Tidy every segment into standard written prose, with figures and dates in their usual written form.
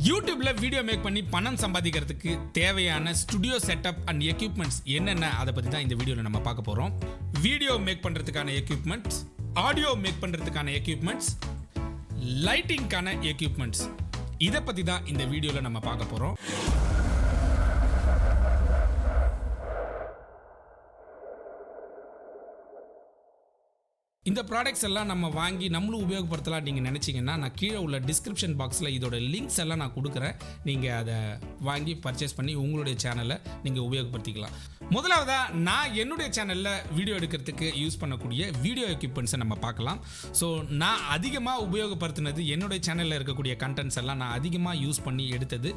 யூடியூப்ல video make பண்ணி பணம் சம்பாதிக்கிறதுக்கு தேவையான ஸ்டுடியோ செட்டப் அண்ட் எக்யூப்மெண்ட்ஸ் என்னென்ன அதை பற்றி தான் இந்த வீடியோவில் நம்ம பார்க்க போகிறோம். வீடியோ மேக் பண்ணுறதுக்கான எக்யூப்மெண்ட்ஸ், ஆடியோ மேக் பண்ணுறதுக்கான எக்யூப்மெண்ட்ஸ், லைட்டிங்கான எக்யூப்மெண்ட்ஸ், இதை பற்றி தான் இந்த வீடியோவில் நம்ம பார்க்க போகிறோம். இந்த ப்ராடக்ட்ஸ் எல்லாம் நம்ம வாங்கி நம்மளும் உபயோகப்படுத்தலாம் நீங்கள் நினச்சிங்கன்னா நான் கீழே உள்ள டிஸ்கிரிப்ஷன் பாக்ஸில் இதோட லிங்க்ஸ் எல்லாம் நான் கொடுக்குறேன். நீங்கள் அதை வாங்கி பர்ச்சேஸ் பண்ணி உங்களுடைய சேனலை நீங்கள் உபயோகப்படுத்திக்கலாம். முதலாவதாக நான் என்னுடைய சேனலில் வீடியோ எடுக்கிறதுக்கு யூஸ் பண்ணக்கூடிய வீடியோ எக்யூப்மெண்ட்ஸை நம்ம பார்க்கலாம். ஸோ நான் அதிகமாக உபயோகப்படுத்தினது என்னுடைய சேனலில் இருக்கக்கூடிய கண்டென்ட்ஸ் எல்லாம் நான் அதிகமாக யூஸ் பண்ணி எடுத்தது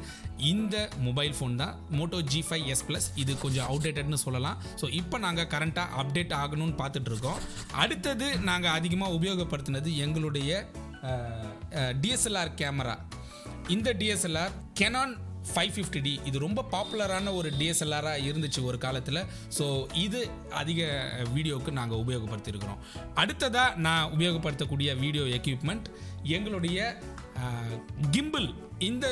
இந்த மொபைல் ஃபோன் தான், மோட்டோ G5s+. இது கொஞ்சம் அவுடேட்டட்னு சொல்லலாம். ஸோ இப்போ நாங்கள் கரண்ட்டாக அப்டேட் ஆகணும்னு பார்த்துட்ருக்கோம். அடுத்தது நாங்கள் அதிகமாக உபயோகப்படுத்தினது எங்களுடைய DSLR கேமரா. இந்த DSLR Canon 550D இது ரொம்ப பாப்புலரான ஒரு DSLR-ஆக இருந்துச்சு ஒரு காலத்தில். ஸோ இது அதிக வீடியோவுக்கு நாங்கள் உபயோகப்படுத்தியிருக்கிறோம். அடுத்ததாக நான் உபயோகப்படுத்தக்கூடிய வீடியோ எக்யூப்மெண்ட் எங்களுடைய கிம்பிள். இந்த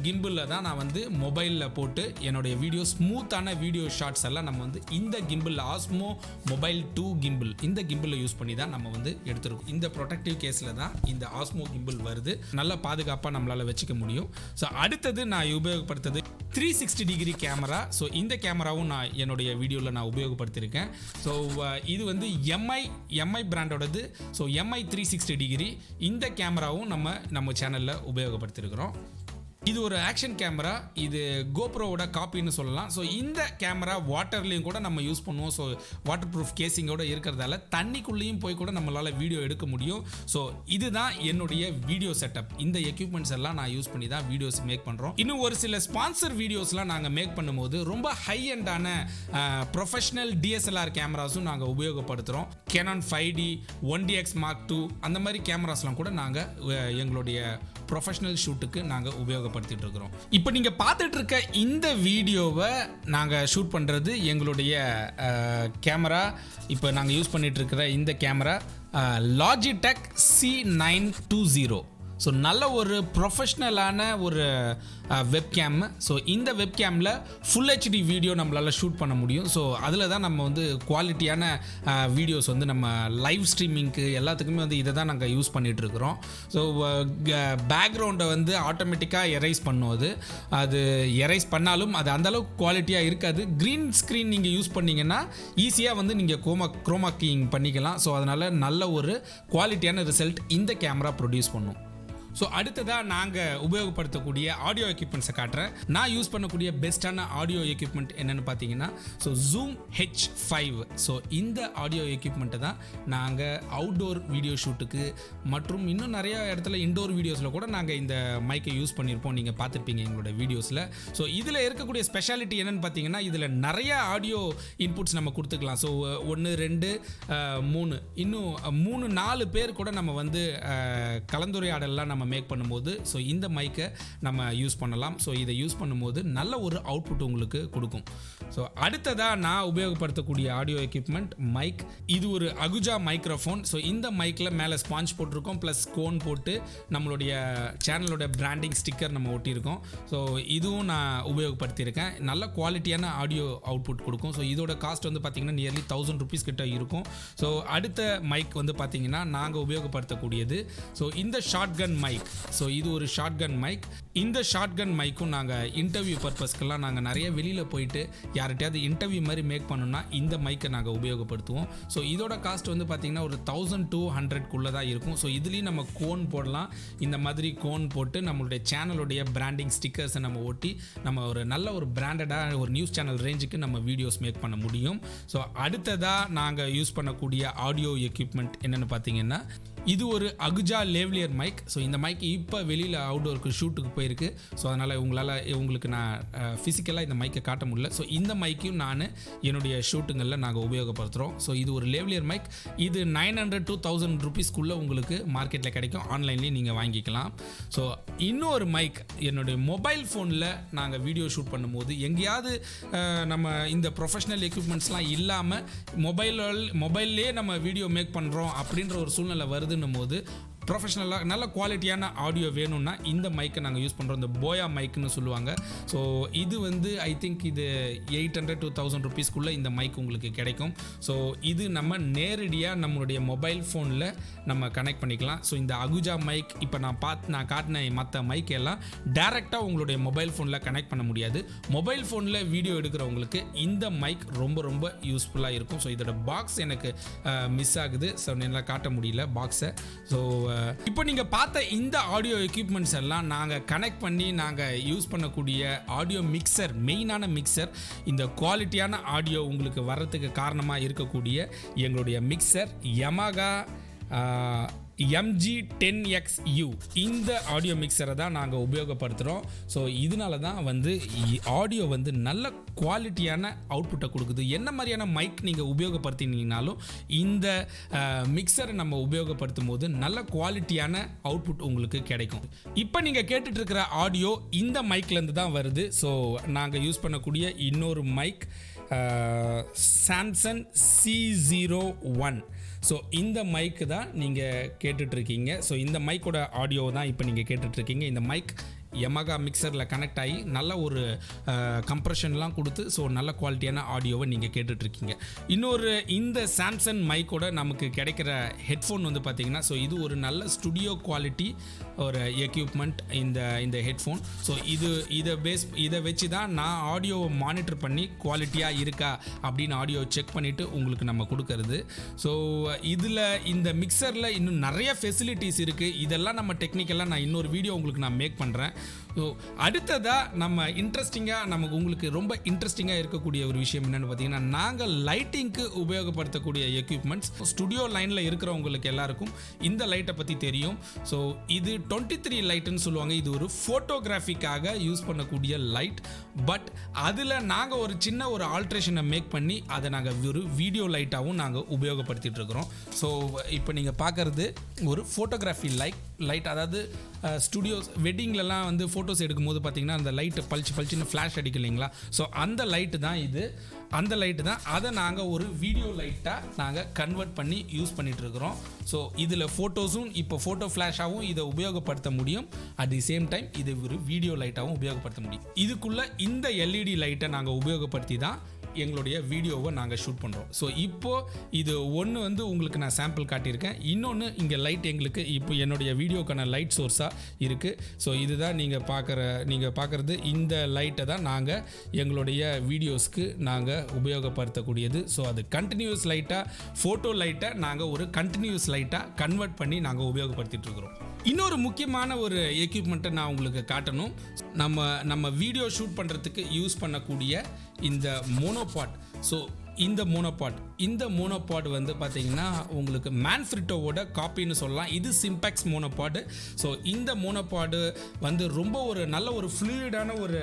கிம்பிளில் தான் நான் மொபைலில் போட்டு என்னுடைய வீடியோ ஸ்மூத்தான வீடியோ ஷார்ட்ஸ் எல்லாம் நம்ம இந்த கிம்பிள் ஆஸ்மோ மொபைல் 2 கிம்பிள், இந்த கிம்பிளை யூஸ் பண்ணி தான் நம்ம எடுத்துருக்கோம். இந்த ப்ரொடெக்டிவ் கேஸில் தான் இந்த ஆஸ்மோ கிம்பிள் வருது. நல்ல பாதுகாப்பாக நம்மளால் வச்சுக்க முடியும். ஸோ அடுத்தது நான் உபயோகப்படுத்துறது 360 டிகிரி கேமரா. ஸோ இந்த கேமராவும் நான் என்னுடைய வீடியோவில் நான் உபயோகப்படுத்தியிருக்கேன். ஸோ இது எம்ஐ பிராண்டோடது. ஸோ எம்ஐ 360 டிகிரி இந்த கேமராவும் நம்ம சேனலில் உபயோகப்படுத்தியிருக்கிறோம். இது ஒரு ஆக்ஷன் கேமரா. இது கோப்ரோவோட காப்பின்னு சொல்லலாம். ஸோ இந்த கேமரா வாட்டர்லேயும் கூட நம்ம யூஸ் பண்ணுவோம். ஸோ வாட்டர் ப்ரூஃப் கேசிங்கோட இருக்கிறதால தண்ணிக்குள்ளேயும் போய் கூட நம்மளால் வீடியோ எடுக்க முடியும். ஸோ இதுதான் என்னுடைய வீடியோ செட்டப். இந்த எக்யூப்மெண்ட்ஸ் எல்லாம் நான் யூஸ் பண்ணி தான் வீடியோஸ் மேக் பண்ணுறோம். இன்னும் ஒரு சில ஸ்பான்சர் வீடியோஸ்லாம் நாங்கள் மேக் பண்ணும்போது ரொம்ப ஹை எண்டான ப்ரொஃபஷனல் DSLR கேமராஸும் நாங்கள் உபயோகப்படுத்துகிறோம். Canon 5D 1DX Mark II அந்த மாதிரி கேமராஸ்லாம் கூட நாங்கள் எங்களுடைய ப்ரொஃபஷனல் ஷூட்டுக்கு நாங்கள் உபயோகப்படுத்திட்டு இருக்கிறோம். இப்போ நீங்கள் பார்த்துட்டு இருக்க இந்த வீடியோவை நாங்கள் ஷூட் பண்ணுறது எங்களுடைய கேமரா. இப்போ நாங்கள் யூஸ் பண்ணிட்டு இருக்கிற இந்த கேமரா Logitech C920. ஸோ நல்ல ஒரு ப்ரொஃபஷ்னலான ஒரு வெப்கேம். ஸோ இந்த வெப்கேமில் ஃபுல் HD வீடியோ நம்மளால் ஷூட் பண்ண முடியும். ஸோ அதில் தான் நம்ம குவாலிட்டியான வீடியோஸ் நம்ம லைவ் ஸ்ட்ரீமிங்க்கு எல்லாத்துக்குமே இதை தான் நாங்கள் யூஸ் பண்ணிகிட்ருக்குறோம். ஸோ பேக்ரவுண்டை ஆட்டோமேட்டிக்காக எரைஸ் பண்ணுவது, அது எரைஸ் பண்ணாலும் அது அந்தளவுக்கு குவாலிட்டியாக இருக்காது. க்ரீன் ஸ்க்ரீன் நீங்கள் யூஸ் பண்ணிங்கன்னா ஈஸியாக நீங்கள் குரோமா கீயிங் பண்ணிக்கலாம். ஸோ அதனால் நல்ல ஒரு குவாலிட்டியான ரிசல்ட் இந்த கேமரா ப்ரொடியூஸ் பண்ணும். ஸோ அடுத்ததாக நாங்கள் உபயோகப்படுத்தக்கூடிய ஆடியோ எக்யூப்மெண்ட்ஸை காட்டுறேன். நான் யூஸ் பண்ணக்கூடிய பெஸ்ட்டான ஆடியோ எக்யூப்மெண்ட் என்னென்னு பார்த்தீங்கன்னா Zoom H5. ஸோ இந்த ஆடியோ எக்யூப்மெண்ட்டை தான் நாங்கள் அவுட்டோர் வீடியோ ஷூட்டுக்கு மற்றும் இன்னும் நிறையா இடத்துல இன்டோர் வீடியோஸில் கூட நாங்கள் இந்த மைக்கை யூஸ் பண்ணியிருப்போம். நீங்கள் பார்த்துருப்பீங்க எங்களோட வீடியோஸில். ஸோ இதில் இருக்கக்கூடிய ஸ்பெஷாலிட்டி என்னென்னு பார்த்தீங்கன்னா இதில் நிறையா ஆடியோ இன்புட்ஸ் நம்ம கொடுத்துக்கலாம். ஸோ 1 2 3 இன்னும் 3 4 பேர் கூட நம்ம கலந்துரையாடலாம் நம்ம மேக் பண்ணும்போது ஸோ இந்த மைக்கை நம்ம யூஸ் பண்ணலாம். ஸோ இதை யூஸ் பண்ணும்போது நல்ல ஒரு அவுட்புட் உங்களுக்கு கொடுக்கும். ஸோ அடுத்ததாக நான் உபயோகப்படுத்தக்கூடிய ஆடியோ எக்யூப்மெண்ட் மைக். இது ஒரு அகுஜா மைக்ரோஃபோன். ஸோ இந்த மைக்கில் மேலே ஸ்பாஞ்ச் போட்டிருக்கோம், ப்ளஸ் கோன் போட்டு நம்மளுடைய சேனலோட பிராண்டிங் ஸ்டிக்கர் நம்ம ஒட்டியிருக்கோம். ஸோ இதுவும் நான் உபயோகப்படுத்தியிருக்கேன். நல்ல குவாலிட்டியான ஆடியோ அவுட்புட் கொடுக்கும். ஸோ இதோட காஸ்ட் பார்த்தீங்கன்னா நியர்லி 1000 rupees கிட்ட இருக்கும். ஸோ அடுத்த மைக் பார்த்தீங்கன்னா நாங்கள் உபயோகப்படுத்தக்கூடியது ஸோ இந்த ஷார்ட்கன் மைக். ஸோ இது ஒரு ஷார்ட்கன் மைக். இந்த ஷார்ட்கன் மைக்கும் நாங்கள் இன்டர்வியூ பர்பஸ்க்கெல்லாம் நாங்கள் நிறைய வெளியில் போயிட்டு யார்கிட்டயாவது இன்டர்வியூ மாதிரி மேக் பண்ணோம்னா இந்த மைக்கை நாங்கள் உபயோகப்படுத்துவோம். ஸோ இதோட காஸ்ட் பார்த்தீங்கன்னா ஒரு 1200 தான் இருக்கும். ஸோ இதுலேயும் நம்ம கோன் போடலாம். இந்த மாதிரி கோன் போட்டு நம்மளுடைய சேனலுடைய பிராண்டிங் ஸ்டிக்கர்ஸை நம்ம ஒட்டி நம்ம ஒரு நல்ல ஒரு பிராண்டடாக ஒரு நியூஸ் சேனல் ரேஞ்சுக்கு நம்ம வீடியோஸ் மேக் பண்ண முடியும். ஸோ அடுத்ததாக நாங்கள் யூஸ் பண்ணக்கூடிய ஆடியோ எக்யூப்மெண்ட் என்னென்னு பார்த்தீங்கன்னா இது ஒரு அகுஜா லேவ்லியர் மைக். ஸோ இந்த மைக் இப்போ வெளியில் அவுட்டோருக்கு ஷூட்டுக்கு போயிருக்கு. ஸோ அதனால் உங்களுக்கு நான் ஃபிசிக்கலாக இந்த மைக்கை காட்ட முடியல. ஸோ இந்த மைக்கையும் நான் என்னுடைய ஷூட்டுங்களில் நாங்கள் உபயோகப்படுத்துகிறோம். ஸோ இது ஒரு லேவ்லியர் மைக். இது 900 to 1000 rupeesக்குள்ளே உங்களுக்கு மார்க்கெட்டில் கிடைக்கும். ஆன்லைன்லேயும் நீங்கள் வாங்கிக்கலாம். ஸோ இன்னொரு மைக் என்னுடைய மொபைல் ஃபோனில் நாங்கள் வீடியோ ஷூட் பண்ணும்போது எங்கேயாவது நம்ம இந்த ப்ரொஃபஷ்னல் எக்யூப்மெண்ட்ஸ்லாம் இல்லாமல் மொபைல்லே நம்ம வீடியோ மேக் பண்ணுறோம் அப்படின்ற ஒரு சூழ்நிலை வருதுன்னும் போது ப்ரொஃபஷ்னலாக நல்ல குவாலிட்டியான ஆடியோ வேணும்னா இந்த மைக்கை நாங்கள் யூஸ் பண்ணுறோம். இந்த போயா மைக்குன்னு சொல்லுவாங்க. ஸோ இது வந்து ஐ திங்க் இது 800 to 1000 ருபீஸ்க்குள்ளே இந்த மைக் உங்களுக்கு கிடைக்கும். ஸோ இது நம்ம நேரடியாக நம்மளுடைய மொபைல் ஃபோனில் நம்ம கனெக்ட் பண்ணிக்கலாம். ஸோ இந்த அகுஜா மைக் இப்போ நான் காட்டின மற்ற மைக் எல்லாம் டேரெக்டாக உங்களுடைய மொபைல் ஃபோனில் கனெக்ட் பண்ண முடியாது. மொபைல் ஃபோனில் வீடியோ எடுக்கிறவங்களுக்கு இந்த மைக் ரொம்ப ரொம்ப யூஸ்ஃபுல்லாக இருக்கும். ஸோ இதோட பாக்ஸ் எனக்கு மிஸ் ஆகுது. ஸோ என்னால் காட்ட முடியல பாக்ஸை. ஸோ இப்போ நீங்கள் பார்த்த இந்த ஆடியோ எக்யூப்மெண்ட்ஸ் எல்லாம் நாங்கள் கனெக்ட் பண்ணி நாங்கள் யூஸ் பண்ணக்கூடிய ஆடியோ மிக்சர், மெயினான மிக்சர், இந்த குவாலிட்டியான ஆடியோ உங்களுக்கு வர்றதுக்கு காரணமாக இருக்கக்கூடிய எங்களுடைய மிக்சர் யமகா MG10XU இந்த ஆடியோ மிக்சரை தான் நாங்கள் உபயோகப்படுத்துகிறோம். ஸோ இதனால தான் வந்து ஆடியோ வந்து நல்ல குவாலிட்டியான அவுட்புட்டை கொடுக்குது. என்ன மாதிரியான மைக் நீங்கள் உபயோகப்படுத்தினீங்கனாலும் இந்த மிக்சரை நம்ம உபயோகப்படுத்தும் போது நல்ல குவாலிட்டியான அவுட்புட் உங்களுக்கு கிடைக்கும். இப்போ நீங்கள் கேட்டுட்டு இருக்கிற ஆடியோ இந்த மைக்லேருந்து தான் வருது. ஸோ நாங்கள் யூஸ் பண்ணக்கூடிய இன்னொரு மைக் சாம்சங் C01. ஸோ இந்த மைக்கு தான் நீங்கள் கேட்டுட்ருக்கீங்க. ஸோ இந்த மைக்கோட ஆடியோ தான் இப்போ நீங்கள் கேட்டுட்ருக்கீங்க. இந்த மைக் யமகா மிக்சரில் கனெக்ட் ஆகி நல்ல ஒரு கம்ப்ரெஷன்லாம் கொடுத்து ஸோ நல்ல குவாலிட்டியான ஆடியோவை நீங்கள் கேட்டுட்ருக்கீங்க. இன்னொரு இந்த சாம்சங் மைக்கோட நமக்கு கிடைக்கிற ஹெட்ஃபோன் வந்து பார்த்திங்கன்னா, ஸோ இது ஒரு நல்ல ஸ்டுடியோ குவாலிட்டி ஒரு எக்யூப்மெண்ட் இந்த ஹெட்ஃபோன். ஸோ இதை வச்சு தான் நான் ஆடியோவை மானிட்டர் பண்ணி குவாலிட்டியாக இருக்கா அப்படின்னு ஆடியோ செக் பண்ணிவிட்டு உங்களுக்கு நம்ம கொடுக்கறது. ஸோ இதில் இந்த மிக்சரில் இன்னும் நிறைய ஃபெசிலிட்டிஸ் இருக்குது. இதெல்லாம் நம்ம டெக்னிக்கலாக நான் இன்னொரு வீடியோ உங்களுக்கு நான் மேக் பண்ணுறேன். ஸோ அடுத்ததாக நம்ம உங்களுக்கு ரொம்ப இன்ட்ரெஸ்டிங்காக இருக்கக்கூடிய ஒரு விஷயம் என்னென்னு பார்த்தீங்கன்னா, நாங்கள் லைட்டிங்க்கு உபயோகப்படுத்தக்கூடிய எக்யூப்மெண்ட்ஸ். ஸ்டுடியோ லைனில் இருக்கிறவங்களுக்கு எல்லாருக்கும் இந்த லைட்டை பற்றி தெரியும். ஸோ இது 23 லைட்டுன்னு சொல்லுவாங்க. இது ஒரு ஃபோட்டோகிராஃபிக்காக யூஸ் பண்ணக்கூடிய லைட். பட் அதில் நாங்கள் ஒரு சின்ன ஒரு ஆல்ட்ரேஷனை மேக் பண்ணி அதை நாங்கள் ஒரு வீடியோ லைட்டாகவும் நாங்கள் உபயோகப்படுத்திகிட்டு இருக்கிறோம். ஸோ இப்போ நீங்கள் பார்க்குறது ஒரு ஃபோட்டோகிராஃபி லைட், அதாவது ஸ்டுடியோஸ் வெட்டிங்லலாம் வந்து ஃபோட்டோஸ் எடுக்கும்போது பார்த்தீங்கன்னா அந்த லைட்டு பளிச்சுன்னு ஃப்ளாஷ் அடிக்கும் இல்லைங்களா? ஸோ அந்த லைட்டு தான் இது. அந்த லைட்டு தான் அதை நாங்கள் ஒரு வீடியோ லைட்டாக நாங்கள் கன்வெர்ட் பண்ணி யூஸ் பண்ணிகிட்ருக்குறோம். ஸோ இதில் ஃபோட்டோஸும் இப்போ ஃபோட்டோ ஃப்ளாஷாகவும் இதை உபயோகப்படுத்த முடியும். அட் தி சேம் டைம் இதை ஒரு வீடியோ லைட்டாகவும் உபயோகப்படுத்த முடியும். இதுக்குள்ளே இந்த LED லைட்டை நாங்கள் உபயோகப்படுத்தி தான் எங்களுடைய வீடியோவை நாங்கள் ஷூட் பண்ணுறோம். ஸோ இப்போது இது ஒன்று வந்து உங்களுக்கு நான் சாம்பிள் காட்டியிருக்கேன். இன்னொன்று இங்கே லைட் எங்களுக்கு இப்போ என்னுடைய வீடியோக்கான லைட் சோர்ஸாக இருக்குது. ஸோ இதுதான் நீங்கள் பார்க்குறது. இந்த லைட்டை தான் நாங்கள் எங்களுடைய வீடியோஸ்க்கு நாங்கள் உபயோகப்படுத்தக்கூடியது. ஸோ அது கண்டினியூஸ் லைட்டாக, ஃபோட்டோ லைட்டை நாங்கள் ஒரு கண்டினியூஸ் லைட்டாக கன்வெர்ட் பண்ணி நாங்கள் உபயோகப்படுத்திட்டு இருக்கிறோம். இன்னொரு முக்கியமான ஒரு எக்யூப்மெண்ட்டை நான் உங்களுக்கு காட்டணும். நம்ம வீடியோ ஷூட் பண்ணுறதுக்கு யூஸ் பண்ணக்கூடிய இந்த மோனோபாட். ஸோ இந்த மோனோபாட் வந்து பார்த்தீங்கன்னா உங்களுக்கு மேன்ஃப்ரிட்டோவோட காப்பின்னு சொல்லலாம். இது சிம்பெக்ஸ் மோனோபாடு. ஸோ இந்த மோனோபாடு வந்து ரொம்ப ஒரு நல்ல ஒரு ஃப்ளூயிடான ஒரு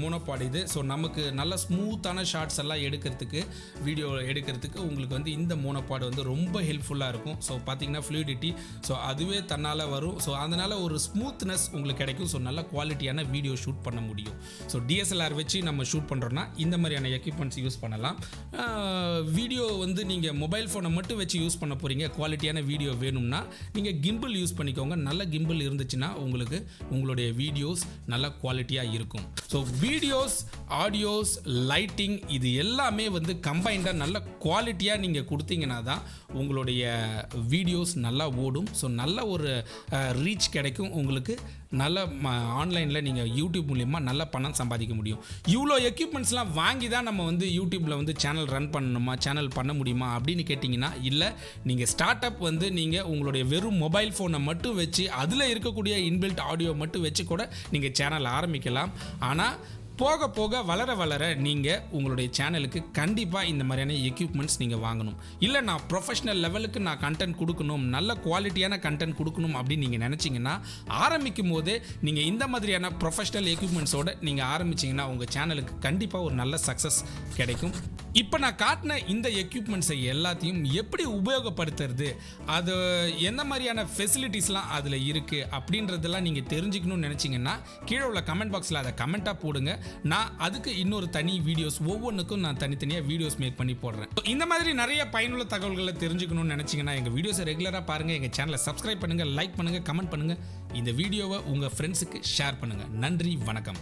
மோனோபாடு இது. ஸோ நமக்கு நல்ல ஸ்மூத்தான ஷார்ட்ஸ் எல்லாம் வீடியோ எடுக்கிறதுக்கு உங்களுக்கு வந்து இந்த மோனோபாடு வந்து ரொம்ப ஹெல்ப்ஃபுல்லாக இருக்கும். ஸோ பார்த்தீங்கன்னா ஃப்ளூயிடிட்டி, ஸோ அதுவே தன்னால் வரும். ஸோ அதனால் ஒரு ஸ்மூத்னஸ் உங்களுக்கு கிடைக்கும். ஸோ நல்ல குவாலிட்டியான வீடியோ ஷூட் பண்ண முடியும். ஸோ DSLR வச்சு நம்ம ஷூட் பண்ணுறோன்னா இந்த மாதிரியான எக்யூப்மெண்ட்ஸ் யூஸ் பண்ணலாம். வீடியோ வந்து நீங்கள் மொபைல் ஃபோனை மட்டும் வச்சு யூஸ் பண்ண போகிறீங்க, குவாலிட்டியான வீடியோ வேணும்னா நீங்கள் கிம்பிள் யூஸ் பண்ணிக்கோங்க. நல்ல கிம்பிள் இருந்துச்சுன்னா உங்களுக்கு உங்களுடைய வீடியோஸ் நல்ல குவாலிட்டியாக இருக்கும். ஸோ வீடியோஸ், ஆடியோஸ், லைட்டிங் இது எல்லாமே வந்து கம்பைண்டாக நல்ல குவாலிட்டியாக நீங்கள் கொடுத்தீங்கன்னா தான் உங்களுடைய வீடியோஸ் நல்லா ஓடும். ஸோ நல்ல ஒரு ரீச் கிடைக்கும் உங்களுக்கு. நல்ல ஆன்லைனில் நீங்கள் யூடியூப் மூலிமா நல்ல பணம் சம்பாதிக்க முடியும். இவ்வளோ எக்யூப்மெண்ட்ஸ்லாம் வாங்கி தான் நம்ம வந்து யூடியூப்பில் வந்து சேனல் ரன் பண்ணணுமா, சேனல் பண்ண முடியுமா அப்படின்னு கேட்டிங்கன்னா இல்லை. நீங்கள் ஸ்டார்ட் அப் வந்து நீங்கள் உங்களுடைய வெறும் மொபைல் ஃபோனை மட்டும் வச்சு அதில் இருக்கக்கூடிய இன்பில்ட் ஆடியோ மட்டும் வச்சு கூட நீங்கள் சேனல் ஆரம்பிக்கலாம். ஆனால் போக போக வளர நீங்கள் உங்களுடைய சேனலுக்கு கண்டிப்பாக இந்த மாதிரியான எக்யூப்மெண்ட்ஸ் நீங்கள் வாங்கணும். இல்லை நான் ப்ரொஃபஷனல் லெவலுக்கு நான் கண்டென்ட் கொடுக்கணும், நல்ல குவாலிட்டியான கண்டென்ட் கொடுக்கணும் அப்படின்னு நீங்கள் நினச்சிங்கன்னா ஆரம்பிக்கும் போதே நீங்கள் இந்த மாதிரியான ப்ரொஃபஷனல் எக்யூப்மெண்ட்ஸோடு நீங்கள் ஆரம்பிச்சிங்கன்னா உங்கள் சேனலுக்கு கண்டிப்பாக ஒரு நல்ல சக்ஸஸ் கிடைக்கும். இப்போ நான் காட்டின இந்த எக்யூப்மெண்ட்ஸை எல்லாத்தையும் எப்படி உபயோகப்படுத்துறது, அது எந்த மாதிரியான ஃபெசிலிட்டிஸ்லாம் அதில் இருக்குது அப்படின்றதெல்லாம் நீங்கள் தெரிஞ்சுக்கணும்னு நினச்சிங்கன்னா கீழே உள்ள கமெண்ட் பாக்ஸில் அதை கமெண்ட்டாக போடுங்க. நான் அதுக்கு இன்னொரு தனி வீடியோஸ் ஒவ்வொன்றுக்கும் நான் தனித்தனியாக வீடியோஸ் மேக் பண்ணி போடுறேன். இந்த மாதிரி நிறைய பயனுள்ள தகவல்களை தெரிஞ்சுக்கணும்னு நினச்சிங்கன்னா எங்கள் வீடியோஸை ரெகுலராக பாருங்கள், எங்கள் சேனலை சப்ஸ்கிரைப் பண்ணுங்கள், லைக் பண்ணுங்கள், கமெண்ட் பண்ணுங்கள், இந்த வீடியோவை உங்கள் ஃப்ரெண்ட்ஸுக்கு ஷேர் பண்ணுங்கள். நன்றி, வணக்கம்.